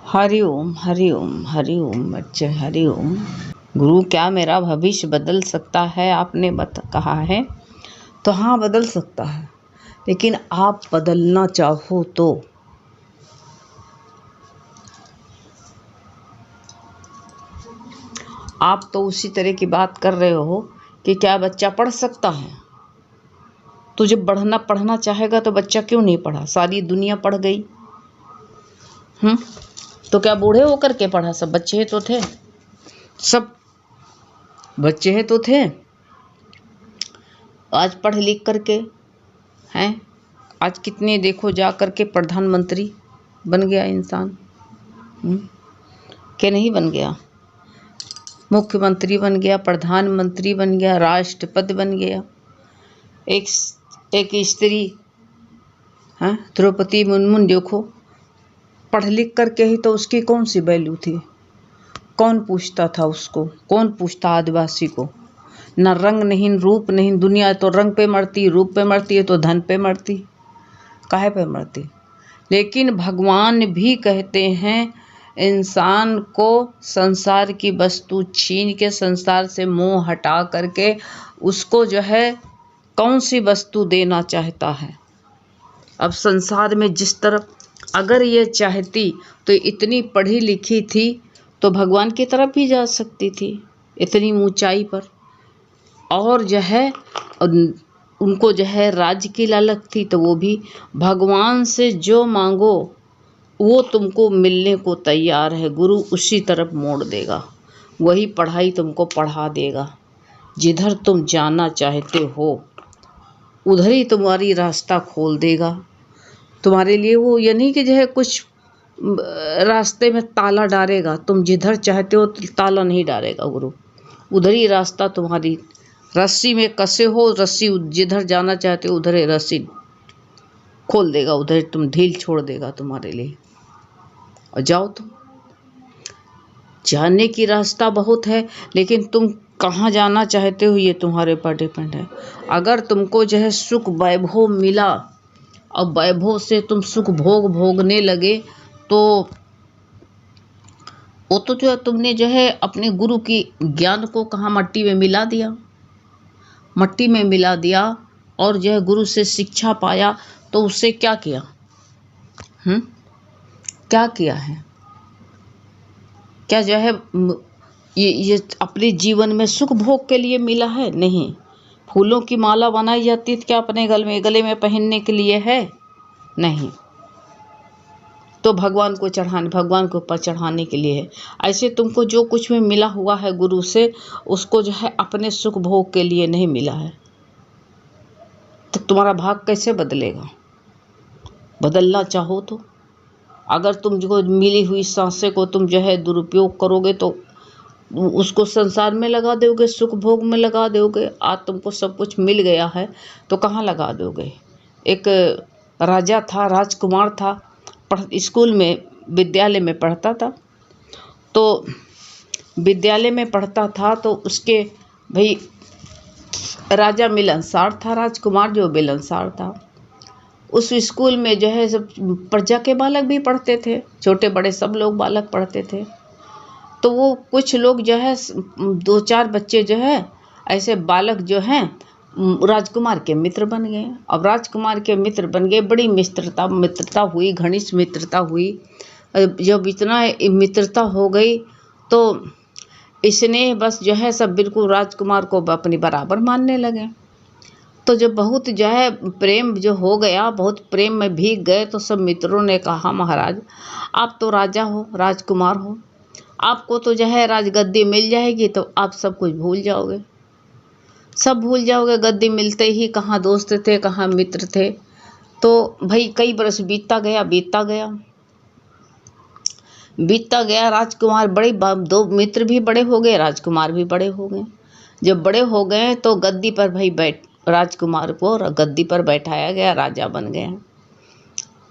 हरि ओम बच्चे, हरि ओम। गुरु, क्या मेरा भविष्य बदल सकता है? आपने कहा है तो हाँ, बदल सकता है, लेकिन आप बदलना चाहो तो। आप तो उसी तरह की बात कर रहे हो कि क्या बच्चा पढ़ सकता है। तो जब पढ़ना चाहेगा तो बच्चा क्यों नहीं पढ़ा? सारी दुनिया पढ़ गई। तो क्या बूढ़े होकर के पढ़ा? सब बच्चे तो थे, सब बच्चे हैं तो थे। आज पढ़ लिख करके हैं, आज कितने देखो जा करके प्रधानमंत्री बन गया इंसान, क्या नहीं बन गया? मुख्यमंत्री बन गया, प्रधानमंत्री बन गया, राष्ट्रपति बन गया। एक स्त्री द्रौपदी मुर्मू देखो, पढ़ लिख करके ही तो उसकी कौन सी वैल्यू थी? कौन पूछता था उसको? कौन पूछता आदिवासी को? न रंग नहीं, रूप नहीं। दुनिया तो रंग पे मरती, रूप पे मरती है, तो धन पे मरती, काहे पे मरती? लेकिन भगवान भी कहते हैं इंसान को संसार की वस्तु छीन के, संसार से मोह हटा करके उसको जो है कौन सी वस्तु देना चाहता है। अब संसार में जिस तरफ अगर ये चाहती तो इतनी पढ़ी लिखी थी तो भगवान की तरफ भी जा सकती थी, इतनी ऊंचाई पर। और जो है उनको जो है राज्य की लालच थी, तो वो भी भगवान से जो मांगो वो तुमको मिलने को तैयार है। गुरु उसी तरफ मोड़ देगा, वही पढ़ाई तुमको पढ़ा देगा। जिधर तुम जाना चाहते हो उधर ही तुम्हारी रास्ता खोल देगा तुम्हारे लिए। वो ये नहीं कि जो है कुछ रास्ते में ताला डालेगा, तुम जिधर चाहते हो ताला नहीं डालेगा गुरु। उधर ही रास्ता तुम्हारी, रस्सी में कसे हो, रस्सी जिधर जाना चाहते हो उधर ही रस्सी खोल देगा, उधर तुम ढील छोड़ देगा तुम्हारे लिए। और जाओ तुम। जाने की रास्ता बहुत है, लेकिन तुम कहाँ जाना चाहते हो ये तुम्हारे पर डिपेंड है। अगर तुमको जो है सुख वैभव मिला और वैभव से तुम सुख भोगने लगे तो वो तो जो है तुमने जो है अपने गुरु की ज्ञान को कहाँ मट्टी में मिला दिया, मट्टी में मिला दिया। और जो है गुरु से शिक्षा पाया तो उससे क्या किया? क्या किया है? क्या जो है ये अपने जीवन में सुख भोग के लिए मिला है? नहीं। फूलों की माला बनाई जाती है क्या अपने गले में पहनने के लिए है? नहीं। तो भगवान को ऊपर चढ़ाने के लिए है। ऐसे तुमको जो कुछ भी मिला हुआ है गुरु से, उसको जो है अपने सुख भोग के लिए नहीं मिला है। तो तुम्हारा भाग कैसे बदलेगा? बदलना चाहो तो अगर तुम जो मिली हुई सांसें को तुम जो है दुरुपयोग करोगे तो उसको संसार में लगा दोगे, सुख भोग में लगा दोगे। आज तुमको सब कुछ मिल गया है तो कहाँ लगा दोगे? एक राजा था, राजकुमार था, स्कूल में विद्यालय में पढ़ता था। तो विद्यालय में पढ़ता था तो उसके भाई राजा मिलनसार था, राजकुमार जो मिलनसार था। उस स्कूल में जो है सब प्रजा के बालक भी पढ़ते थे, छोटे बड़े सब लोग बालक पढ़ते थे। तो वो कुछ लोग जो है 2-4 बच्चे जो है ऐसे बालक जो हैं राजकुमार के मित्र बन गए। अब राजकुमार के मित्र बन गए, बड़ी मित्रता हुई, घनिष्ठ मित्रता हुई। जब इतना मित्रता हो गई तो इसने बस जो है सब बिल्कुल राजकुमार को अपनी बराबर मानने लगे। तो जब बहुत जो है प्रेम जो हो गया, बहुत प्रेम में भीग गए, तो सब मित्रों ने कहा महाराज आप तो राजा हो, राजकुमार हो, आपको तो जो है राजगद्दी मिल जाएगी तो आप सब कुछ भूल जाओगे, सब भूल जाओगे। गद्दी मिलते ही कहाँ दोस्त थे, कहाँ मित्र थे। तो भाई कई बरस बीतता गया। राजकुमार बड़े, 2 मित्र भी बड़े हो गए, राजकुमार भी बड़े हो गए। जब बड़े हो गए तो गद्दी पर भाई राजकुमार को गद्दी पर बैठाया गया, राजा बन गए।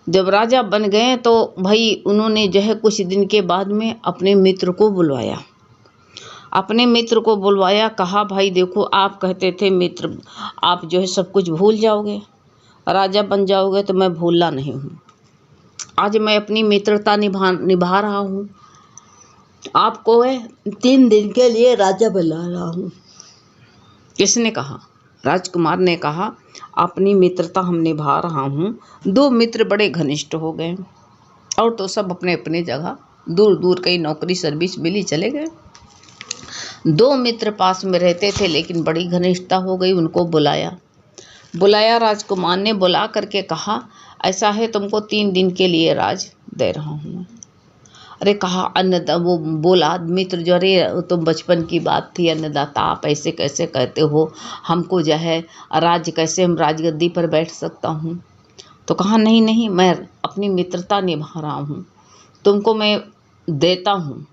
जब राजा बन गए तो भाई उन्होंने जो है कुछ दिन के बाद में अपने मित्र को बुलवाया, कहा भाई देखो आप कहते थे मित्र आप जो है सब कुछ भूल जाओगे, राजा बन जाओगे, तो मैं भूलना नहीं हूँ। आज मैं अपनी मित्रता निभा रहा हूँ, आपको 3 दिन के लिए राजा बना रहा हूँ। किसने कहा? राजकुमार ने कहा, अपनी मित्रता हम निभा रहा हूँ। 2 मित्र बड़े घनिष्ठ हो गए और तो सब अपने अपने जगह दूर दूर कहीं नौकरी सर्विस मिली चले गए। 2 मित्र पास में रहते थे लेकिन बड़ी घनिष्ठता हो गई। उनको बुलाया राजकुमार ने। बुला करके कहा, ऐसा है तुमको 3 दिन के लिए राज दे रहा हूँ। अरे कहा अन्नदाता, वो बोला मित्र जो, अरे तुम बचपन की बात थी अन्नदाता, आप ऐसे कैसे कहते हो, हमको जो है राज्य, कैसे हम राजगद्दी पर बैठ सकता हूँ। तो कहा नहीं नहीं, मैं अपनी मित्रता निभा रहा हूँ, तुमको मैं देता हूँ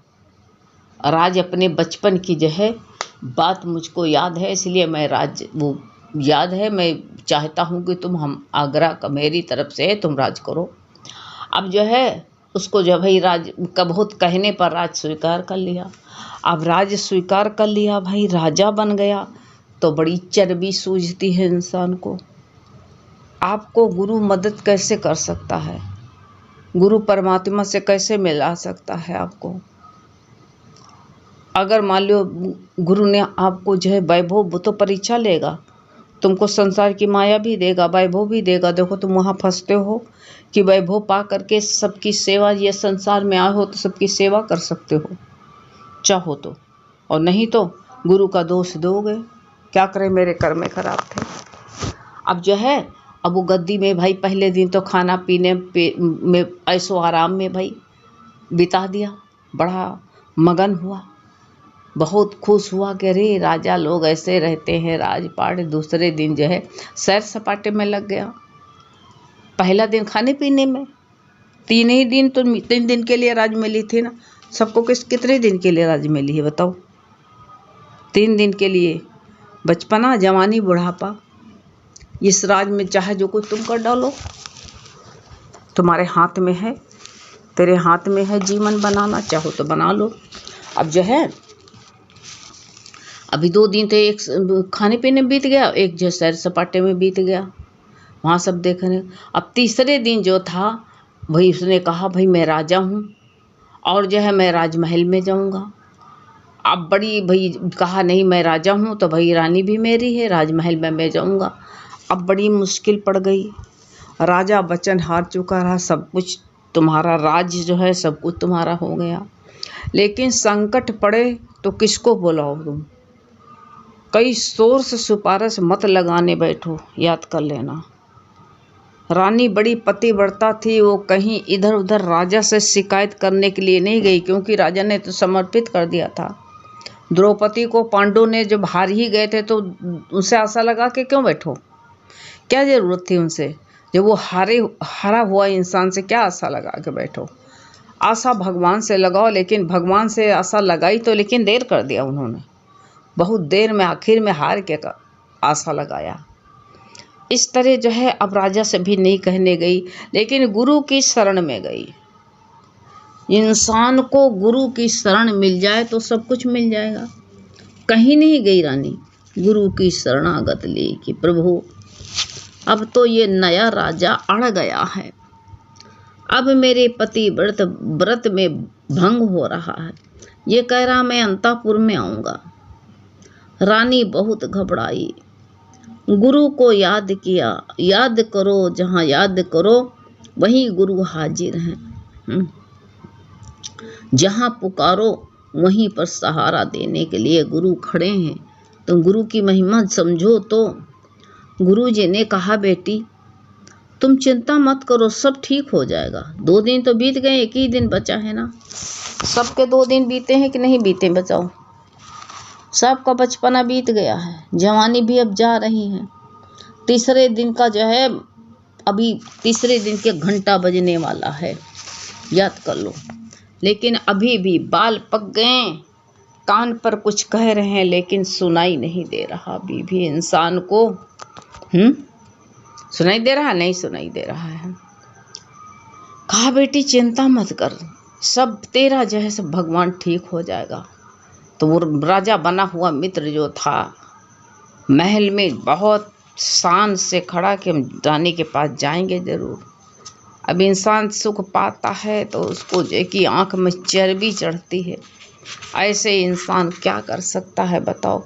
राज। अपने बचपन की जो है बात मुझको याद है, इसलिए मैं राज, वो याद है, मैं चाहता हूँ कि तुम हम आगरा का मेरी तरफ से है, तुम राज करो। अब जो है उसको जो भाई राज का बहुत कहने पर राज स्वीकार कर लिया। अब राज स्वीकार कर लिया, भाई राजा बन गया। तो बड़ी चर्बी सूझती है इंसान को। आपको गुरु मदद कैसे कर सकता है? गुरु परमात्मा से कैसे मिला सकता है आपको? अगर मान लो गुरु ने आपको जो है वैभव, वो तो परीक्षा लेगा, तुमको संसार की माया भी देगा, वैभव भी देगा। देखो तुम वहाँ फंसते हो कि वैभव पा करके सबकी सेवा, ये संसार में आए हो तो सबकी सेवा कर सकते हो चाहो तो, और नहीं तो गुरु का दोष दोगे। क्या करें, मेरे कर्म खराब थे। अब जो है अब वो गद्दी में भाई पहले दिन तो खाना पीने में ऐसो आराम में भाई बिता दिया। बड़ा मगन हुआ, बहुत खुश हुआ कि अरे राजा लोग ऐसे रहते हैं राजपाट। दूसरे दिन जो है सैर सपाटे में लग गया। पहला दिन खाने पीने में, 3 ही दिन तो 3 दिन के लिए राज मिली थी ना। सबको कितने दिन के लिए राज मिली है बताओ? 3 दिन के लिए। बचपना, जवानी, बुढ़ापा, इस राज में चाहे जो कुछ तुम कर डालो, तुम्हारे हाथ में है, तेरे हाथ में है जीवन बनाना, चाहो तो बना लो। अब जो है अभी 2 दिन तो एक खाने पीने में बीत गया, एक जो सैर सपाटे में बीत गया, वहाँ सब देखने। अब तीसरे दिन जो था भाई उसने कहा, भाई मैं राजा हूँ और जो है मैं राजमहल में जाऊँगा। अब बड़ी भाई कहा नहीं मैं राजा हूँ तो भाई रानी भी मेरी है, राजमहल में मैं जाऊँगा। अब बड़ी मुश्किल पड़ गई। राजा वचन हार चुका रहा, सब कुछ तुम्हारा, राज्य जो है सब कुछ तुम्हारा हो गया। लेकिन संकट पड़े तो किसको बुलाओ तुम? कई शोर से सिफारिश मत लगाने बैठो, याद कर लेना। रानी बड़ी पतिव्रता थी, वो कहीं इधर उधर राजा से शिकायत करने के लिए नहीं गई, क्योंकि राजा ने तो समर्पित कर दिया था। द्रौपदी को पांडु ने जब हार ही गए थे तो उनसे आशा लगा के क्यों बैठो? क्या जरूरत थी उनसे? जब वो हारा हुआ इंसान से क्या आशा लगा के बैठो? आशा भगवान से लगाओ। लेकिन भगवान से आशा लगाई तो लेकिन देर कर दिया उन्होंने, बहुत देर में आखिर में हार के आशा लगाया। इस तरह जो है अब राजा से भी नहीं कहने गई, लेकिन गुरु की शरण में गई। इंसान को गुरु की शरण मिल जाए तो सब कुछ मिल जाएगा। कहीं नहीं गई रानी, गुरु की शरणागत ले कि प्रभु अब तो ये नया राजा अड़ गया है, अब मेरे पति व्रत में भंग हो रहा है, ये कह रहा मैं अंतःपुर में आऊँगा। रानी बहुत घबराई, गुरु को याद किया। याद करो, जहाँ याद करो वहीं गुरु हाजिर हैं, जहाँ पुकारो वहीं पर सहारा देने के लिए गुरु खड़े हैं। तुम गुरु की महिमा समझो तो। गुरु जी ने कहा, बेटी तुम चिंता मत करो, सब ठीक हो जाएगा। 2 दिन तो बीत गए, 1 ही दिन बचा है ना। सबके 2 दिन बीते हैं कि नहीं बीते बताओ? सबका बचपना बीत गया है, जवानी भी अब जा रही है। तीसरे दिन का जो है अभी तीसरे दिन के घंटा बजने वाला है, याद कर लो। लेकिन अभी भी बाल पक गए, कान पर कुछ कह रहे हैं लेकिन सुनाई नहीं दे रहा। अभी भी इंसान को सुनाई दे रहा? नहीं सुनाई दे रहा है। कहा बेटी चिंता मत कर, सब तेरा जो है सब भगवान ठीक हो जाएगा। तो वो राजा बना हुआ मित्र जो था महल में बहुत शान से खड़ा कि हम रानी के पास जाएंगे जरूर। अब इंसान सुख पाता है तो उसको जो कि आँख में चर्बी चढ़ती है। ऐसे इंसान क्या कर सकता है बताओ?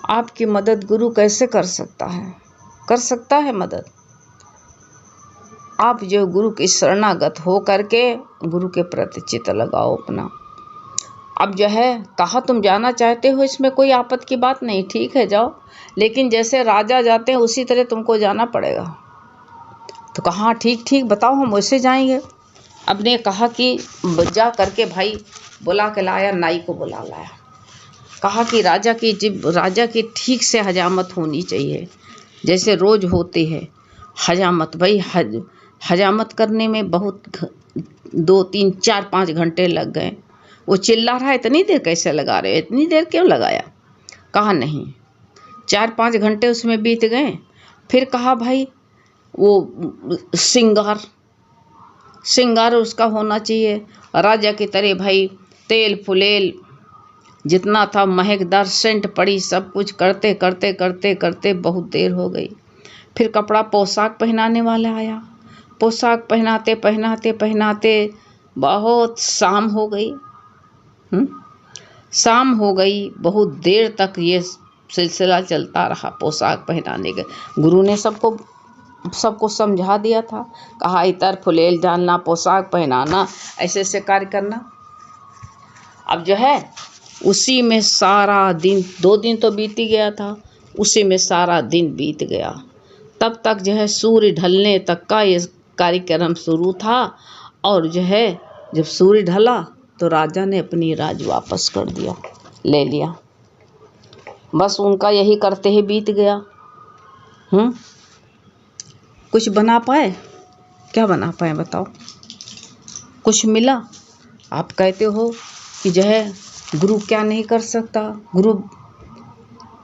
आपकी मदद गुरु कैसे कर सकता है? कर सकता है मदद? आप जो गुरु की शरणागत हो करके गुरु के प्रति चित्त लगाओ अपना। अब जो है कहा तुम जाना चाहते हो, इसमें कोई आपत्ति की बात नहीं, ठीक है जाओ, लेकिन जैसे राजा जाते हैं उसी तरह तुमको जाना पड़ेगा। तो कहा ठीक ठीक बताओ, हम वैसे जाएंगे। अब ने कहा कि जा करके भाई बुला के लाया, नाई को बुला लाया। कहा कि राजा की ठीक से हजामत होनी चाहिए, जैसे रोज होती है हजामत। भाई हजामत करने में बहुत 2 3 4 5 घंटे लग गए। वो चिल्ला रहा है, इतनी देर कैसे लगा रहे हो, इतनी देर क्यों लगाया? कहा नहीं, 4 5 घंटे उसमें बीत गए। फिर कहा भाई वो श्रृंगार उसका होना चाहिए राजा की तरह। भाई तेल फुलेल जितना था, महकदार सेंट पड़ी, सब कुछ करते करते करते करते बहुत देर हो गई। फिर कपड़ा पोशाक पहनाने वाला आया। पोशाक पहनाते पहनाते पहनाते बहुत शाम हो गई। शाम हो गई, बहुत देर तक ये सिलसिला चलता रहा पोशाक पहनाने के। गुरु ने सबको समझा दिया था, कहा इतर फुलेल डालना, पोशाक पहनाना, ऐसे ऐसे कार्य करना। अब जो है उसी में सारा दिन, 2 दिन तो बीत ही गया था, उसी में सारा दिन बीत गया। तब तक जो है सूर्य ढलने तक का ये कार्यक्रम शुरू था। और जो है जब सूर्य ढला तो राजा ने अपनी राज वापस कर दिया, ले लिया। बस उनका यही करते ही बीत गया। कुछ बना पाए? क्या बना पाए बताओ? कुछ मिला? आप कहते हो कि जो है गुरु क्या नहीं कर सकता? गुरु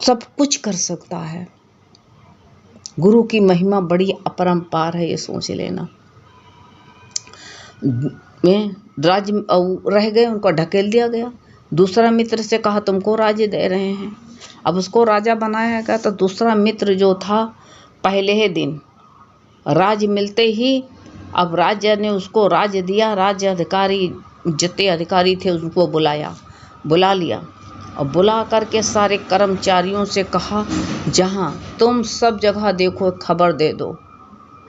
सब कुछ कर सकता है। गुरु की महिमा बड़ी अपरंपार है, ये सोच लेना। में राज्य रह गए, उनको ढकेल दिया गया। दूसरा मित्र से कहा तुमको राज्य दे रहे हैं। अब उसको राजा बनाया गया तो दूसरा मित्र जो था, पहले ही दिन राज्य मिलते ही अब राज्य ने उसको राज्य दिया। राज्य अधिकारी जितने अधिकारी थे उनको बुला लिया और बुला करके सारे कर्मचारियों से कहा जहाँ तुम सब जगह देखो खबर दे दो।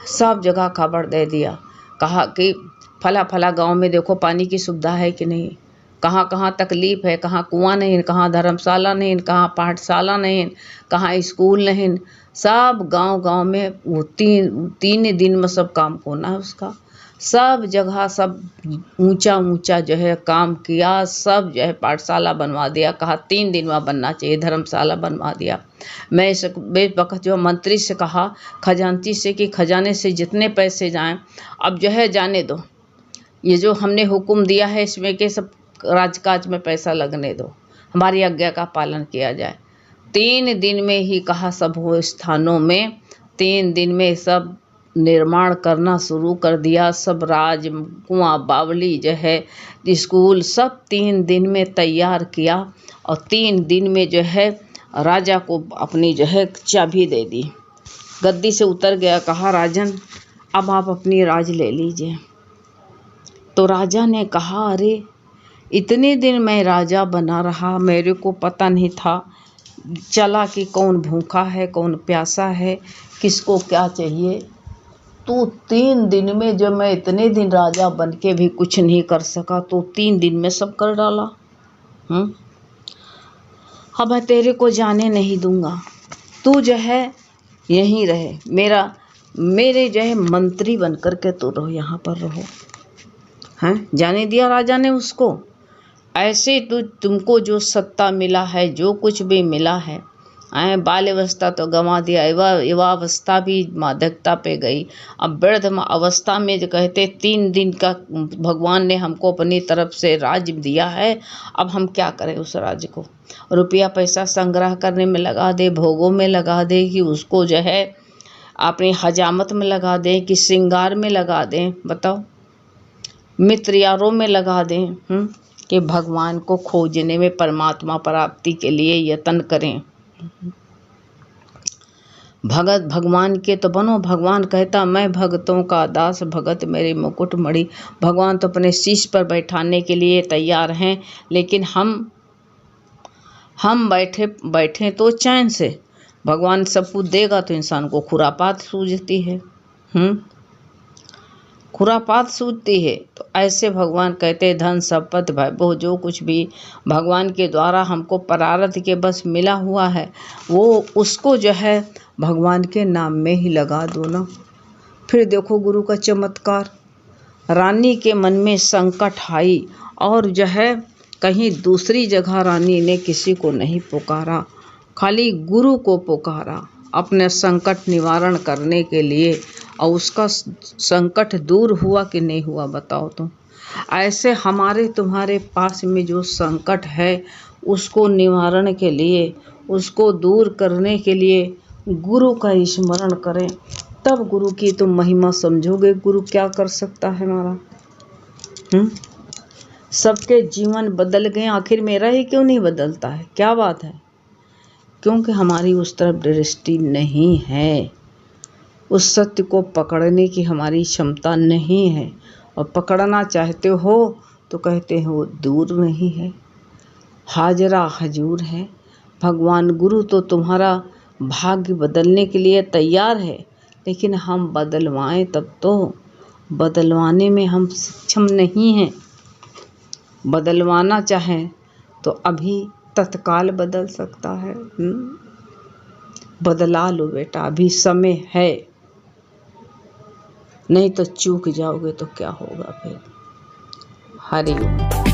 सब जगह खबर दे दिया। कहा कि फला फला गांव में देखो पानी की सुविधा है कि नहीं, कहाँ कहाँ तकलीफ़ है, कहाँ कुआं नहीं, कहाँ धर्मशाला नहीं, कहाँ पाठशाला नहीं, कहाँ स्कूल नहीं। सब गांव में वो 3 दिन में सब काम होना है उसका। सब जगह सब ऊंचा जो है काम किया। सब जो है पाठशाला बनवा दिया। कहा 3 दिन में बनना चाहिए, धर्मशाला बनवा दिया। मैं इस वक्त जो मंत्री से कहा, खजांची से, कि खजाने से जितने पैसे जाएं अब जो है जाने दो, ये जो हमने हुक्म दिया है इसमें के सब राजकाज में पैसा लगने दो, हमारी आज्ञा का पालन किया जाए। 3 दिन में ही कहा सब हो स्थानों में 3 दिन में सब निर्माण करना शुरू कर दिया। सब राज कुआं बावली जो है स्कूल सब 3 दिन में तैयार किया। और 3 दिन में जो है राजा को अपनी जो है चाबी दे दी। गद्दी से उतर गया, कहा राजन अब आप अपनी राज ले लीजिए। तो राजा ने कहा अरे इतने दिन मैं राजा बना रहा, मेरे को पता नहीं था चला कि कौन भूखा है कौन प्यासा है, किसको क्या चाहिए। तो 3 दिन में जब मैं इतने दिन राजा बन के भी कुछ नहीं कर सका तो 3 दिन में सब कर डाला। अब मैं तेरे को जाने नहीं दूंगा, तू जो है यहीं रहे, मेरे जो है मंत्री बन कर के तू रहो, यहाँ पर रहो। हैं जाने दिया राजा ने उसको। ऐसे तुमको जो सत्ता मिला है, जो कुछ भी मिला है, बाल अवस्था तो गंवा दिया, युवावस्था भी मादकता पे गई। अब वृद्ध अवस्था में जो कहते 3 दिन का भगवान ने हमको अपनी तरफ से राज्य दिया है, अब हम क्या करें उस राज्य को? रुपया पैसा संग्रह करने में लगा दे, भोगों में लगा दे, कि उसको जो है अपनी हजामत में लगा दें, कि श्रृंगार में लगा दें, बताओ, मित्र यारों में लगा दें, कि भगवान को खोजने में परमात्मा प्राप्ति के लिए यत्न करें। भगत भगवान के तो बनो। भगवान कहता मैं भगतों का दास, भगत मेरे मुकुट मणि। भगवान तो अपने शीश पर बैठाने के लिए तैयार हैं, लेकिन हम बैठे तो चैन से। भगवान सब कुछ देगा तो इंसान को खुरापात सूझती है, खुरापात सूझती है। तो ऐसे भगवान कहते धन संपत्ति वैभव जो कुछ भी भगवान के द्वारा हमको परारथ के बस मिला हुआ है, वो उसको जो है भगवान के नाम में ही लगा दो ना। फिर देखो गुरु का चमत्कार। रानी के मन में संकट आई और जो है कहीं दूसरी जगह रानी ने किसी को नहीं पुकारा, खाली गुरु को पुकारा अपने संकट निवारण करने के लिए। और उसका संकट दूर हुआ कि नहीं हुआ बताओ तुम। ऐसे हमारे तुम्हारे पास में जो संकट है उसको निवारण के लिए, उसको दूर करने के लिए गुरु का स्मरण करें, तब गुरु की तुम महिमा समझोगे। गुरु क्या कर सकता है हमारा। सबके जीवन बदल गए, आखिर मेरा ही क्यों नहीं बदलता है? क्या बात है? क्योंकि हमारी उस तरफ दृष्टि नहीं है, उस सत्य को पकड़ने की हमारी क्षमता नहीं है। और पकड़ना चाहते हो तो कहते हो दूर नहीं है, हाजरा हजूर है। भगवान गुरु तो तुम्हारा भाग्य बदलने के लिए तैयार है, लेकिन हम बदलवाएं तब तो। बदलवाने में हम सक्षम नहीं हैं। बदलवाना चाहें तो अभी तत्काल बदल सकता है। बदला लो बेटा, अभी समय है, नहीं तो चूक जाओगे तो क्या होगा फिर। हरि ओम।